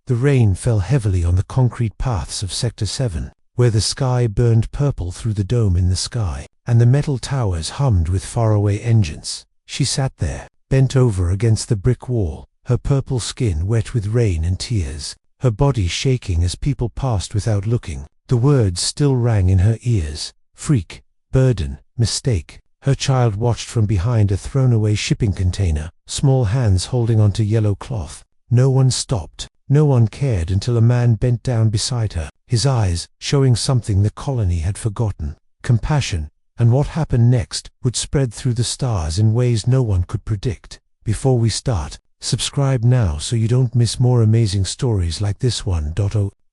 The rain fell heavily on the concrete paths of Sector 7, where the sky burned purple through the dome in the sky, and the metal towers hummed with faraway engines. She sat there, bent over against the brick wall, her purple skin wet with rain and tears, her body shaking as people passed without looking. The words still rang in her ears: freak, burden, mistake. Her child watched from behind a thrown-away shipping container, small hands holding onto yellow cloth. No one stopped. No one cared until a man bent down beside her, his eyes showing something the colony had forgotten: compassion. And what happened next would spread through the stars in ways no one could predict. Before we start, subscribe now so you don't miss more amazing stories like this one.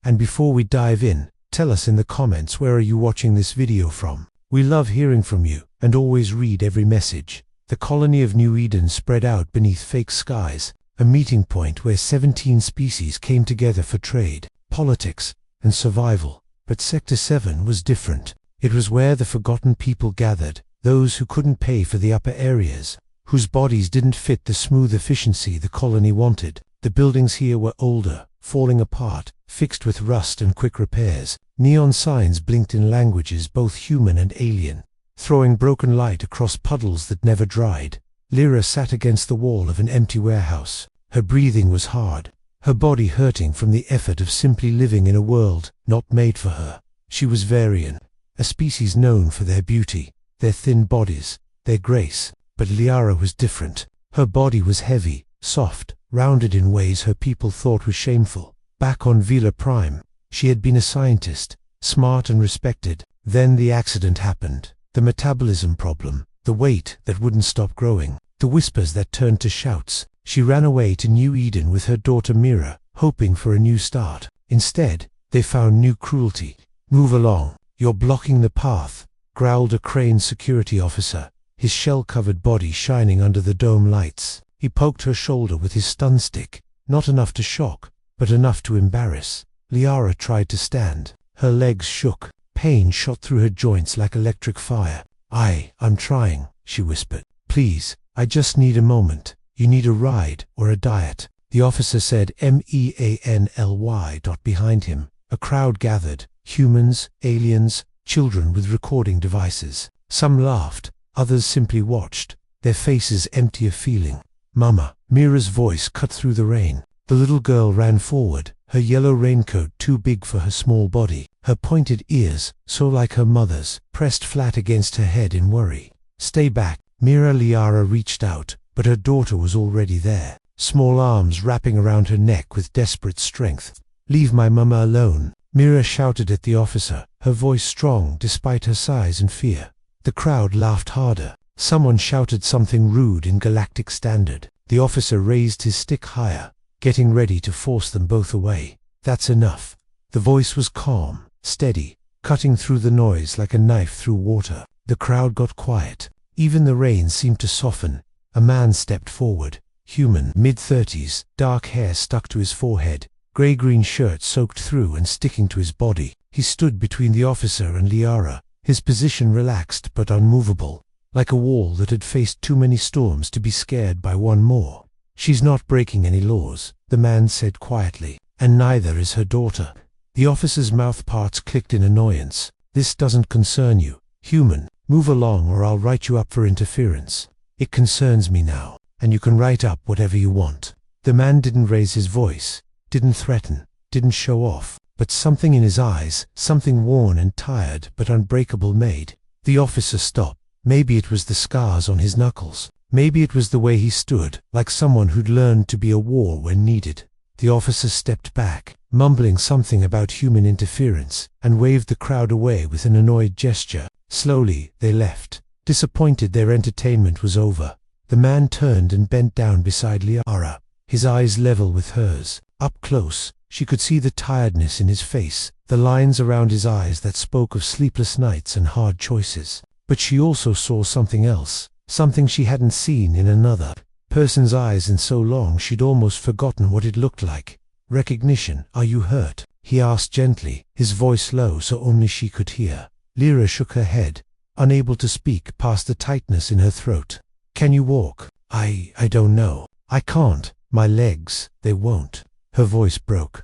And before we dive in, tell us in the comments where are you watching this video from. We love hearing from you, and always read every message. The colony of New Eden spread out beneath fake skies, a meeting point where 17 species came together for trade, politics, and survival. But Sector 7 was different. It was where the forgotten people gathered, those who couldn't pay for the upper areas, whose bodies didn't fit the smooth efficiency the colony wanted. The buildings here were older, falling apart, fixed with rust and quick repairs. Neon signs blinked in languages both human and alien, throwing broken light across puddles that never dried. Lyra sat against the wall of an empty warehouse. Her breathing was hard, her body hurting from the effort of simply living in a world not made for her. She was Varian, a species known for their beauty, their thin bodies, their grace. But Lyra was different. Her body was heavy, soft, rounded in ways her people thought was shameful. Back on Vela Prime, she had been a scientist, smart and respected. Then the accident happened. The metabolism problem, the weight that wouldn't stop growing, the whispers that turned to shouts. She ran away to New Eden with her daughter Mira, hoping for a new start. Instead, they found new cruelty. "Move along, you're blocking the path," growled a Crane security officer, his shell-covered body shining under the dome lights. He poked her shoulder with his stun stick, not enough to shock, but enough to embarrass. Lyra tried to stand. Her legs shook. Pain shot through her joints like electric fire. I'm trying," she whispered. "Please, I just need a moment. You need a ride or a diet." The officer said MEANLY. Behind him, a crowd gathered. Humans, aliens, children with recording devices. Some laughed, others simply watched, their faces empty of feeling. "Mama." Mira's voice cut through the rain. The little girl ran forward, her yellow raincoat too big for her small body, her pointed ears, so like her mother's, pressed flat against her head in worry. "Stay back." Lyra reached out, but her daughter was already there, small arms wrapping around her neck with desperate strength. "Leave my mama alone," Mira shouted at the officer, her voice strong despite her size and fear. The crowd laughed harder. Someone shouted something rude in Galactic Standard. The officer raised his stick higher, getting ready to force them both away. "That's enough." The voice was calm, steady, cutting through the noise like a knife through water. The crowd got quiet. Even the rain seemed to soften. A man stepped forward, human, mid-30s, dark hair stuck to his forehead, grey-green shirt soaked through and sticking to his body. He stood between the officer and Lyra, his position relaxed but unmovable, like a wall that had faced too many storms to be scared by one more. "She's not breaking any laws," the man said quietly, "and neither is her daughter." The officer's mouth parts clicked in annoyance. "This doesn't concern you, human. Move along or I'll write you up for interference." "It concerns me now, and you can write up whatever you want." The man didn't raise his voice, didn't threaten, didn't show off, but something in his eyes, something worn and tired but unbreakable made the officer stop. Maybe it was the scars on his knuckles. Maybe it was the way he stood, like someone who'd learned to be a war when needed. The officer stepped back, mumbling something about human interference, and waved the crowd away with an annoyed gesture. Slowly, they left, disappointed their entertainment was over. The man turned and bent down beside Lyra, his eyes level with hers. Up close, she could see the tiredness in his face, the lines around his eyes that spoke of sleepless nights and hard choices. But she also saw something else, something she hadn't seen in another person's eyes in so long she'd almost forgotten what it looked like. Recognition. "Are you hurt?" he asked gently, his voice low so only she could hear. Lyra shook her head, unable to speak past the tightness in her throat. "Can you walk?" I don't know. "I can't. My legs, they won't." Her voice broke.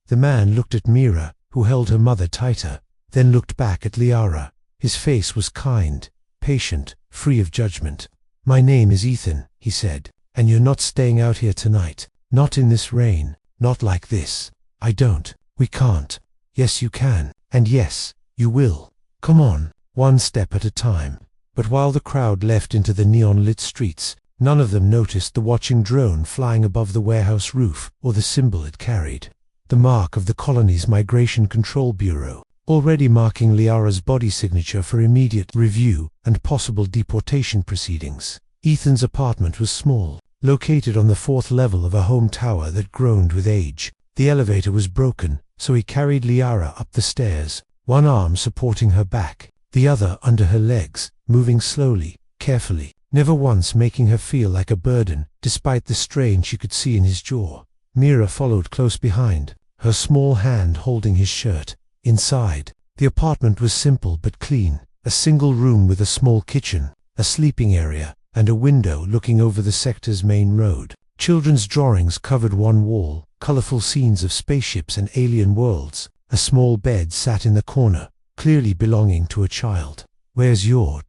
The man looked at Mira, who held her mother tighter, then looked back at Liara. His face was kind, patient, free of judgment. "My name is Ethan," he said, "and you're not staying out here tonight. Not in this rain, not like this. I don't. We can't. Yes, you can. And yes, you will. Come on, one step at a time." But while the crowd left into the neon-lit streets, none of them noticed the watching drone flying above the warehouse roof or the symbol it carried. The mark of the colony's Migration Control Bureau, already marking Liara's body signature for immediate review and possible deportation proceedings. Ethan's apartment was small, located on the 4th level of a home tower that groaned with age. The elevator was broken, so he carried Liara up the stairs, one arm supporting her back, the other under her legs, moving slowly, carefully, never once making her feel like a burden, despite the strain she could see in his jaw. Mira followed close behind, her small hand holding his shirt. Inside, the apartment was simple but clean, a single room with a small kitchen, a sleeping area, and a window looking over the sector's main road. Children's drawings covered one wall, colorful scenes of spaceships and alien worlds. A small bed sat in the corner, clearly belonging to a child. "Where's your ...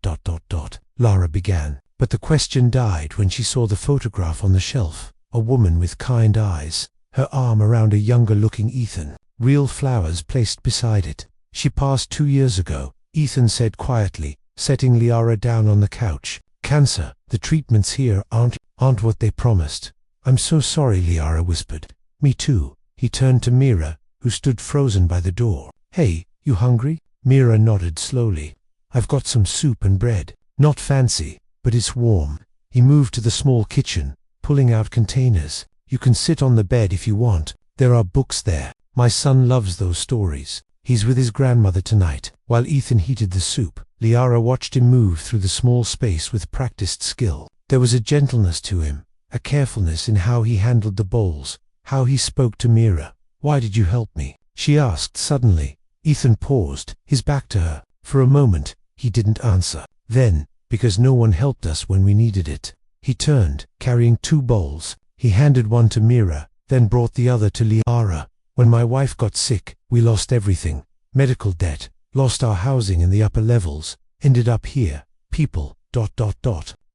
Lara began, but the question died when she saw the photograph on the shelf. A woman with kind eyes, her arm around a younger-looking Ethan, real flowers placed beside it. "She passed 2 years ago," Ethan said quietly, setting Liara down on the couch. "Cancer. The treatments here aren't what they promised." "I'm so sorry," Liara whispered. "Me too." He turned to Mira, who stood frozen by the door. "Hey, you hungry?" Mira nodded slowly. "I've got some soup and bread. Not fancy, but it's warm." He moved to the small kitchen, pulling out containers. "You can sit on the bed if you want. There are books there. My son loves those stories. He's with his grandmother tonight." While Ethan heated the soup, Liara watched him move through the small space with practiced skill. There was a gentleness to him, a carefulness in how he handled the bowls, how he spoke to Mira. "Why did you help me?" she asked suddenly. Ethan paused, his back to her. For a moment, he didn't answer. Then, "Because no one helped us when we needed it." He turned, carrying 2 bowls. He handed one to Mira, then brought the other to Liara. "When my wife got sick, we lost everything. Medical debt, lost our housing in the upper levels, ended up here. People, ...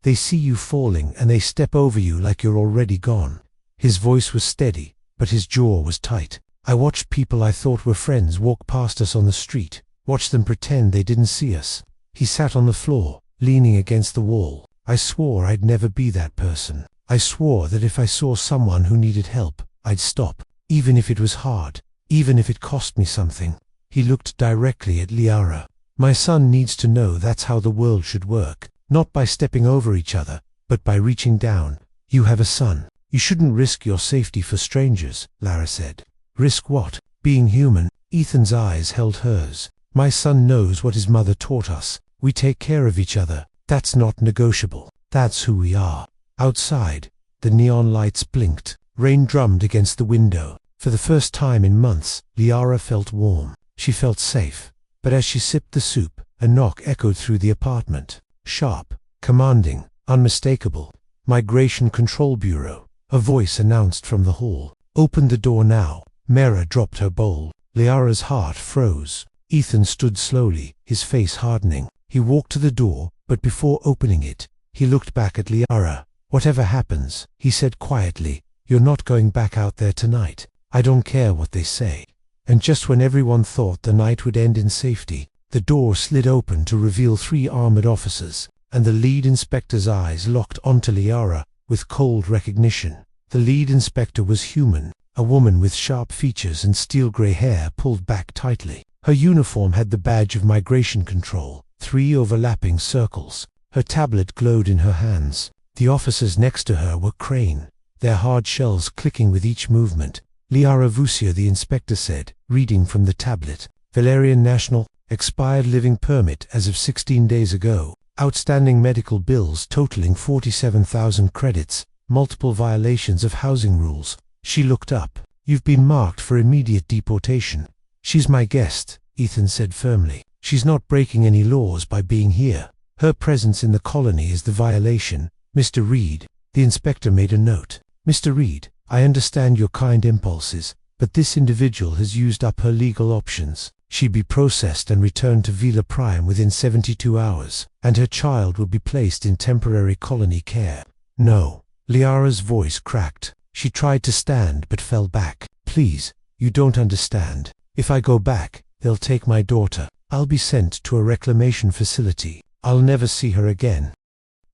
They see you falling and they step over you like you're already gone." His voice was steady, but his jaw was tight. "I watched people I thought were friends walk past us on the street, watched them pretend they didn't see us." He sat on the floor, leaning against the wall. "I swore I'd never be that person. I swore that if I saw someone who needed help, I'd stop, even if it was hard, even if it cost me something." He looked directly at Liara. "My son needs to know that's how the world should work, not by stepping over each other, but by reaching down. You have a son. You shouldn't risk your safety for strangers," Lara said. "Risk what?" "Being human." Ethan's eyes held hers. "My son knows what his mother taught us. We take care of each other. That's not negotiable. That's who we are." Outside, the neon lights blinked. Rain drummed against the window. For the first time in months, Liara felt warm. She felt safe. But as she sipped the soup, a knock echoed through the apartment. Sharp, commanding, unmistakable. "Migration Control Bureau," a voice announced from the hall. "Open the door now." Mira dropped her bowl. Liara's heart froze. Ethan stood slowly, his face hardening. He walked to the door, but before opening it, he looked back at Liara. "Whatever happens," he said quietly, "you're not going back out there tonight. I don't care what they say." And just when everyone thought the night would end in safety, the door slid open to reveal 3 armored officers, and the lead inspector's eyes locked onto Liara with cold recognition. The lead inspector was human, a woman with sharp features and steel-gray hair pulled back tightly. Her uniform had the badge of Migration Control, 3 overlapping circles. Her tablet glowed in her hands. The officers next to her were Crane, their hard shells clicking with each movement. "Liara Vusia," the inspector said, reading from the tablet. "Valerian National, expired living permit as of 16 days ago. Outstanding medical bills totaling 47,000 credits, multiple violations of housing rules." She looked up. "You've been marked for immediate deportation." "She's my guest," Ethan said firmly. "She's not breaking any laws by being here. Her presence in the colony is the violation. Mr. Reed." The inspector made a note. "Mr. Reed, I understand your kind impulses, but this individual has used up her legal options. She'd be processed and returned to Vila Prime within 72 hours, and her child would be placed in temporary colony care. No. Liara's voice cracked. She tried to stand but fell back. Please, you don't understand. If I go back, they'll take my daughter. I'll be sent to a reclamation facility. I'll never see her again.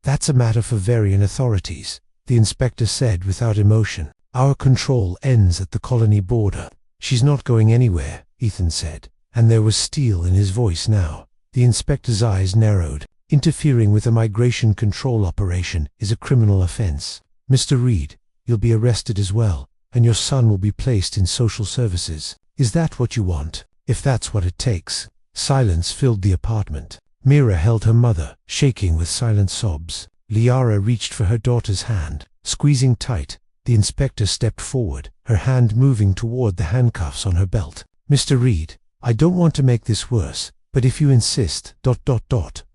That's a matter for Varian authorities, the inspector said without emotion. Our control ends at the colony border. She's not going anywhere, Ethan said, and there was steel in his voice now. The inspector's eyes narrowed. Interfering with a migration control operation is a criminal offense. Mr. Reed, you'll be arrested as well, and your son will be placed in social services. Is that what you want? If that's what it takes. Silence filled the apartment. Mira held her mother, shaking with silent sobs. Liara reached for her daughter's hand. Squeezing tight, the inspector stepped forward, her hand moving toward the handcuffs on her belt. Mr. Reed, I don't want to make this worse, but if you insist, ...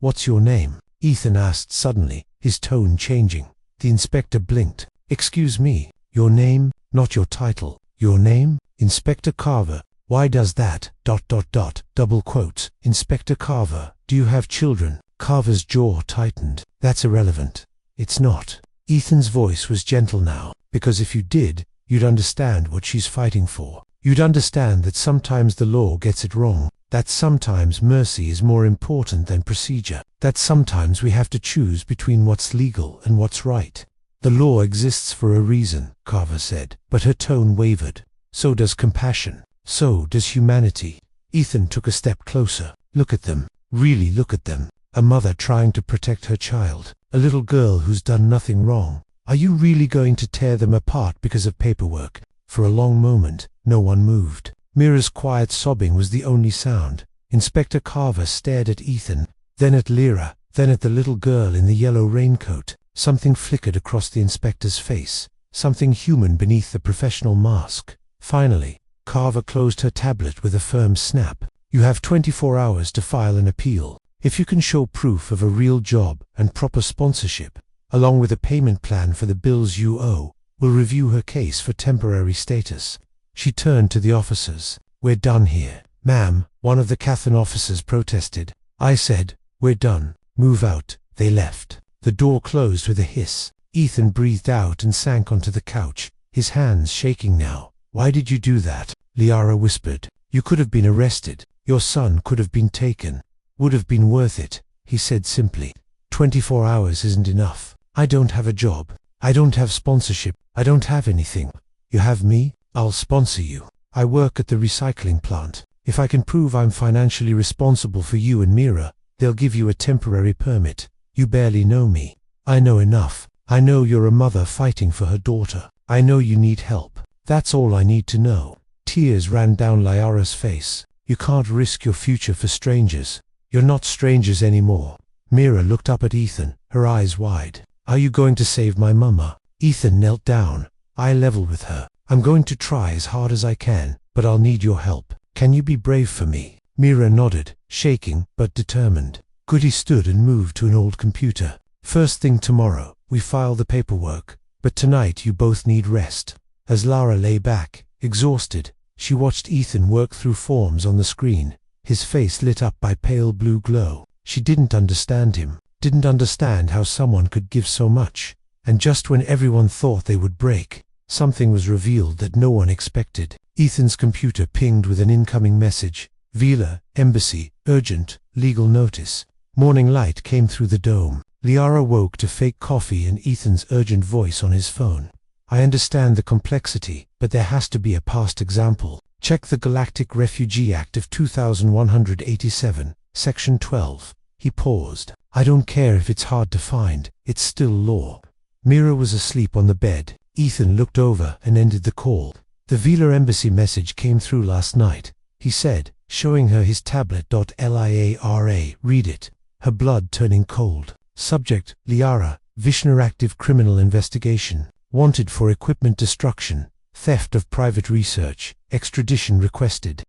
What's your name? Ethan asked suddenly, his tone changing. The inspector blinked. Excuse me, your name, not your title. Your name? Inspector Carver. Why does that? ... Double quotes. Inspector Carver, do you have children? Carver's jaw tightened. That's irrelevant. It's not. Ethan's voice was gentle now, because if you did, you'd understand what she's fighting for. You'd understand that sometimes the law gets it wrong, that sometimes mercy is more important than procedure, that sometimes we have to choose between what's legal and what's right. The law exists for a reason, Carver said, but her tone wavered. So does compassion. So does humanity. Ethan took a step closer. Look at them. Really look at them. A mother trying to protect her child. A little girl who's done nothing wrong. Are you really going to tear them apart because of paperwork? For a long moment, no one moved. Mira's quiet sobbing was the only sound. Inspector Carver stared at Ethan, then at Lyra, then at the little girl in the yellow raincoat. Something flickered across the inspector's face, something human beneath the professional mask. Finally, Carver closed her tablet with a firm snap. You have 24 hours to file an appeal. If you can show proof of a real job and proper sponsorship, along with a payment plan for the bills you owe, we'll review her case for temporary status. She turned to the officers. We're done here. Ma'am, one of the Cathan officers protested. I said, we're done. Move out. They left. The door closed with a hiss. Ethan breathed out and sank onto the couch, his hands shaking now. Why did you do that? Liara whispered. You could have been arrested. Your son could have been taken. Would have been worth it, he said simply. 24 hours isn't enough. I don't have a job. I don't have sponsorship. I don't have anything. You have me? I'll sponsor you. I work at the recycling plant. If I can prove I'm financially responsible for you and Mira, they'll give you a temporary permit. You barely know me. I know enough. I know you're a mother fighting for her daughter. I know you need help. That's all I need to know. Tears ran down Liara's face. You can't risk your future for strangers. You're not strangers anymore. Mira looked up at Ethan, her eyes wide. Are you going to save my mama? Ethan knelt down, eye level with her. I'm going to try as hard as I can, but I'll need your help. Can you be brave for me? Mira nodded, shaking but determined. Goody stood and moved to an old computer. First thing tomorrow, we file the paperwork, but tonight you both need rest. As Lara lay back, exhausted, she watched Ethan work through forms on the screen, his face lit up by pale blue glow. She didn't understand him, didn't understand how someone could give so much, and just when everyone thought they would break, something was revealed that no one expected. Ethan's computer pinged with an incoming message. Vila, Embassy, urgent, legal notice. Morning light came through the dome. Liara woke to fake coffee and Ethan's urgent voice on his phone. I understand the complexity, but there has to be a past example. Check the Galactic Refugee Act of 2187, Section 12. He paused. I don't care if it's hard to find, it's still law. Mira was asleep on the bed. Ethan looked over and ended the call. The Vila Embassy message came through last night, he said, showing her his tablet. Liara, read it. Her blood turning cold. Subject, Liara, Vishnu Active Criminal Investigation. Wanted for equipment destruction, theft of private research, extradition requested.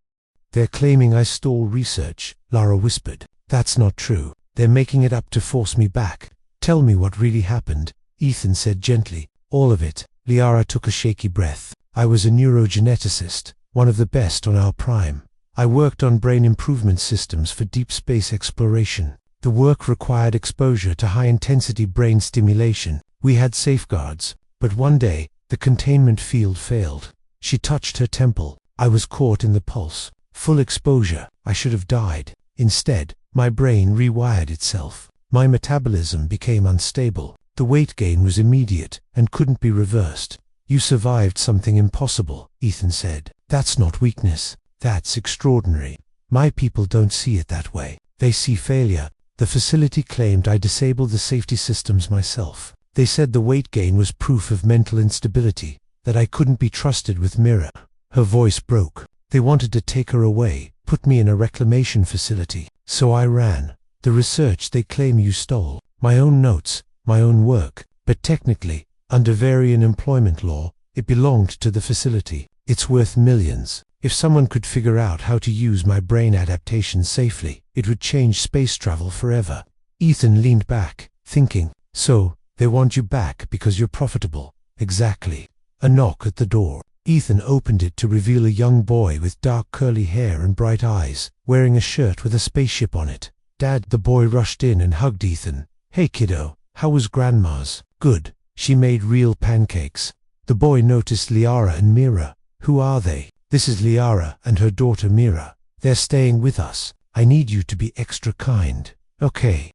They're claiming I stole research, Lara whispered. That's not true. They're making it up to force me back. Tell me what really happened, Ethan said gently. All of it. Liara took a shaky breath. I was a neurogeneticist, one of the best on our prime. I worked on brain improvement systems for deep space exploration. The work required exposure to high-intensity brain stimulation. We had safeguards, but one day, the containment field failed. She touched her temple. I was caught in the pulse. Full exposure. I should have died. Instead, my brain rewired itself. My metabolism became unstable. The weight gain was immediate and couldn't be reversed. You survived something impossible, Ethan said. That's not weakness. That's extraordinary. My people don't see it that way. They see failure. The facility claimed I disabled the safety systems myself. They said the weight gain was proof of mental instability, that I couldn't be trusted with Mira. Her voice broke. They wanted to take her away, put me in a reclamation facility. So I ran. The research they claim you stole. My own notes, my own work. But technically, under Varian employment law, it belonged to the facility. It's worth millions. If someone could figure out how to use my brain adaptation safely, it would change space travel forever. Ethan leaned back, thinking, so, they want you back because you're profitable. Exactly. A knock at the door. Ethan opened it to reveal a young boy with dark curly hair and bright eyes, wearing a shirt with a spaceship on it. Dad, the boy rushed in and hugged Ethan. Hey kiddo, how was grandma's? Good. She made real pancakes. The boy noticed Liara and Mira. Who are they? This is Liara and her daughter Mira. They're staying with us. I need you to be extra kind. Okay.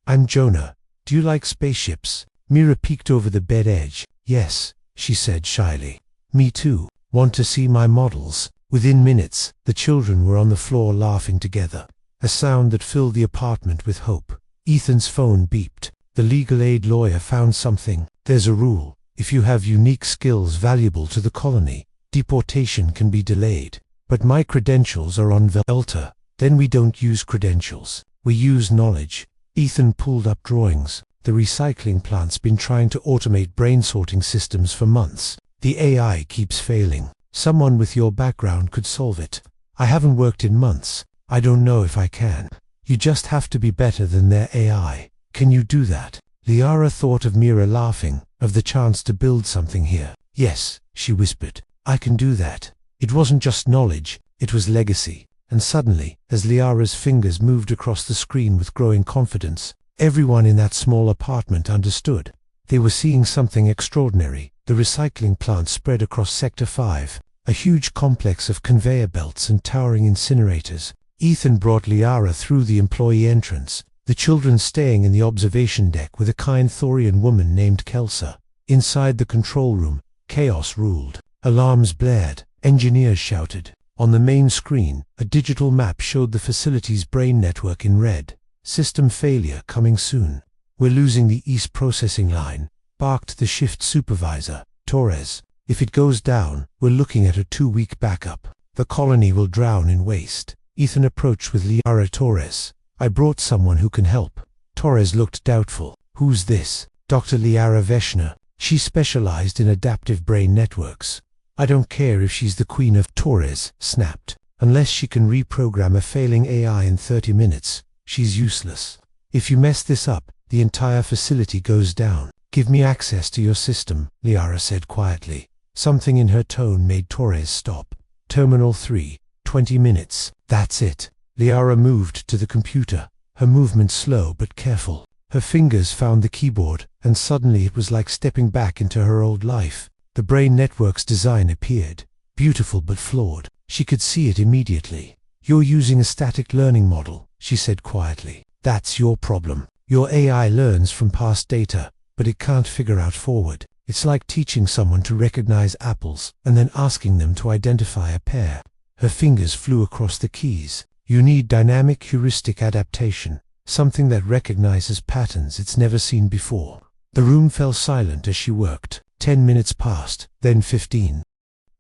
I'm Jonah. Do you like spaceships? Mira peeked over the bed edge. Yes, she said shyly. Me too. Want to see my models? Within minutes, the children were on the floor laughing together. A sound that filled the apartment with hope. Ethan's phone beeped. The legal aid lawyer found something. There's a rule. If you have unique skills valuable to the colony, deportation can be delayed. But my credentials are on Velta. Then we don't use credentials. We use knowledge. Ethan pulled up drawings. The recycling plant's been trying to automate brain sorting systems for months. The AI keeps failing. Someone with your background could solve it. I haven't worked in months. I don't know if I can. You just have to be better than their AI. Can you do that? Liara thought of Mira laughing, of the chance to build something here. Yes, she whispered. I can do that. It wasn't just knowledge, it was legacy. And suddenly, as Liara's fingers moved across the screen with growing confidence, everyone in that small apartment understood. They were seeing something extraordinary. The recycling plant spread across Sector 5, a huge complex of conveyor belts and towering incinerators. Ethan brought Liara through the employee entrance, the children staying in the observation deck with a kind Thorian woman named Kelsa. Inside the control room, chaos ruled. Alarms blared, engineers shouted. On the main screen, a digital map showed the facility's brain network in red. System failure coming soon. We're losing the East processing line, barked the shift supervisor, Torres. If it goes down, we're looking at a 2-week backup. The colony will drown in waste. Ethan approached with Liara. Torres. I brought someone who can help. Torres looked doubtful. Who's this? Dr. Liara Veshna. She specialized in adaptive brain networks. I don't care if she's the queen of... Torres snapped. Unless she can reprogram a failing AI in 30 minutes, she's useless. If you mess this up, the entire facility goes down. Give me access to your system, Liara said quietly. Something in her tone made Torres stop. Terminal 3, 20 minutes. That's it. Liara moved to the computer, her movement slow but careful. Her fingers found the keyboard, and suddenly it was like stepping back into her old life. The brain network's design appeared, beautiful but flawed. She could see it immediately. You're using a static learning model, she said quietly. That's your problem. Your AI learns from past data, but it can't figure out forward. It's like teaching someone to recognize apples, and then asking them to identify a pear. Her fingers flew across the keys. You need dynamic heuristic adaptation, something that recognizes patterns it's never seen before. The room fell silent as she worked. 10 minutes passed, then 15.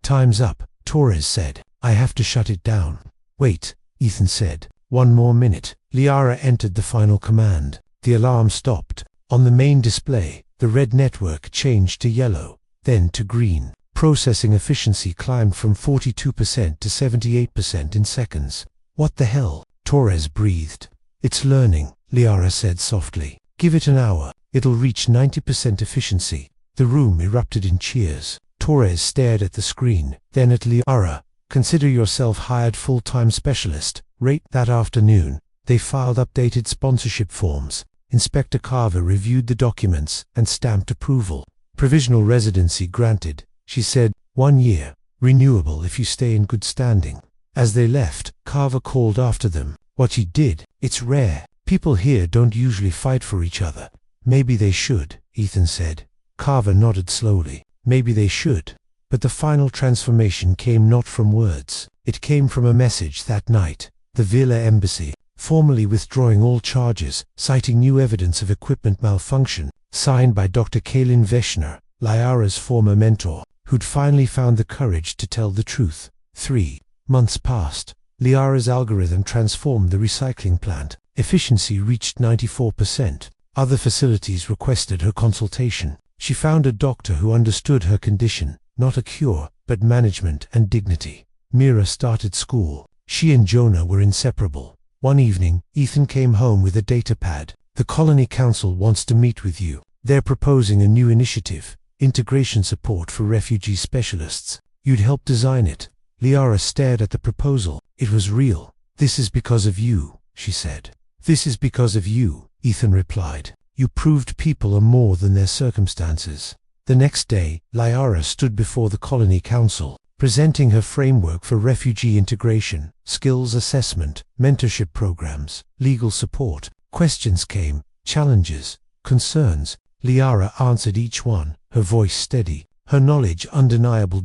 Time's up, Torres said. I have to shut it down. Wait, Ethan said. 1 more minute. Liara entered the final command. The alarm stopped. On the main display, the red network changed to yellow, then to green. Processing efficiency climbed from 42% to 78% in seconds. What the hell? Torres breathed. It's learning, Liara said softly. Give it an hour. It'll reach 90% efficiency. The room erupted in cheers. Torres stared at the screen, then at Liara. "Consider yourself hired full-time specialist." Right that afternoon, they filed updated sponsorship forms. Inspector Carver reviewed the documents and stamped approval. "Provisional residency granted," she said. "1 year. Renewable if you stay in good standing." As they left, Carver called after them. "What you did, it's rare. People here don't usually fight for each other." "Maybe they should," Ethan said. Carver nodded slowly. "Maybe they should." But the final transformation came not from words. It came from a message that night. The Villa Embassy, formally withdrawing all charges, citing new evidence of equipment malfunction, signed by Dr. Kalin Veshner, Liara's former mentor, who'd finally found the courage to tell the truth. 3 months passed. Liara's algorithm transformed the recycling plant. Efficiency reached 94%. Other facilities requested her consultation. She found a doctor who understood her condition, not a cure, but management and dignity. Mira started school. She and Jonah were inseparable. One evening, Ethan came home with a datapad. "The Colony Council wants to meet with you. They're proposing a new initiative, integration support for refugee specialists. You'd help design it." Liara stared at the proposal. It was real. "This is because of you," she said. "This is because of you," Ethan replied. "You proved people are more than their circumstances." The next day, Liara stood before the Colony Council, presenting her framework for refugee integration, skills assessment, mentorship programs, legal support. Questions came, challenges, concerns. Liara answered each one, her voice steady, her knowledge undeniable.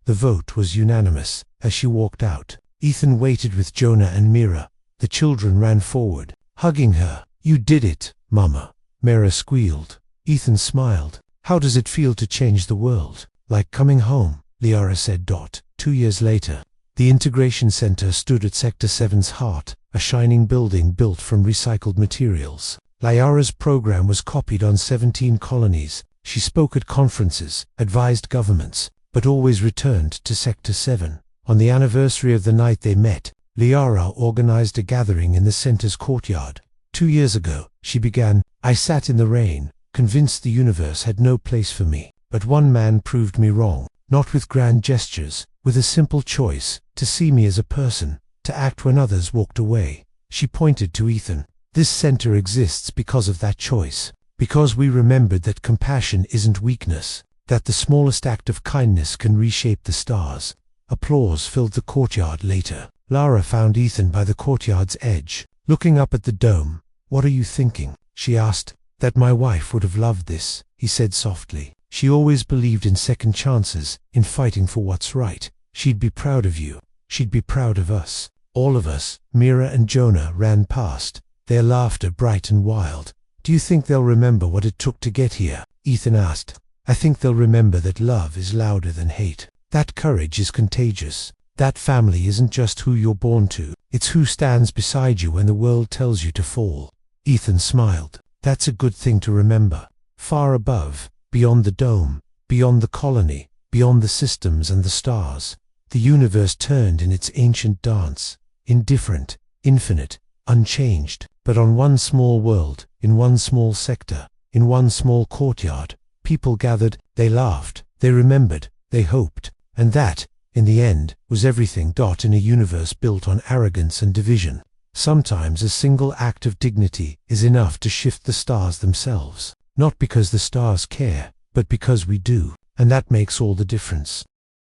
The vote was unanimous. As she walked out, Ethan waited with Jonah and Mira. The children ran forward, hugging her. "You did it, Mama," Mira squealed. Ethan smiled. "How does it feel to change the world?" "Like coming home," Liara said. 2 years later, the Integration Center stood at Sector 7's heart, a shining building built from recycled materials. Liara's program was copied on 17 colonies. She spoke at conferences, advised governments, but always returned to Sector 7. On the anniversary of the night they met, Liara organized a gathering in the center's courtyard. 2 years ago, she began, "I sat in the rain, convinced the universe had no place for me. But one man proved me wrong, not with grand gestures, with a simple choice, to see me as a person, to act when others walked away." She pointed to Ethan. "This center exists because of that choice, because we remembered that compassion isn't weakness, that the smallest act of kindness can reshape the stars." Applause filled the courtyard later. Lara found Ethan by the courtyard's edge, looking up at the dome. "What are you thinking?" she asked. "That my wife would have loved this," he said softly. "She always believed in second chances, in fighting for what's right. She'd be proud of you. She'd be proud of us." All of us, Mira and Jonah, ran past, their laughter bright and wild. "Do you think they'll remember what it took to get here?" Ethan asked. "I think they'll remember that love is louder than hate. That courage is contagious. That family isn't just who you're born to, it's who stands beside you when the world tells you to fall." Ethan smiled. "That's a good thing to remember." Far above, beyond the dome, beyond the colony, beyond the systems and the stars, the universe turned in its ancient dance, indifferent, infinite, unchanged. But on one small world, in one small sector, in one small courtyard, people gathered, they laughed, they remembered, they hoped, and that, in the end, was everything. In a universe built on arrogance and division, sometimes a single act of dignity is enough to shift the stars themselves. Not because the stars care, but because we do, and that makes all the difference.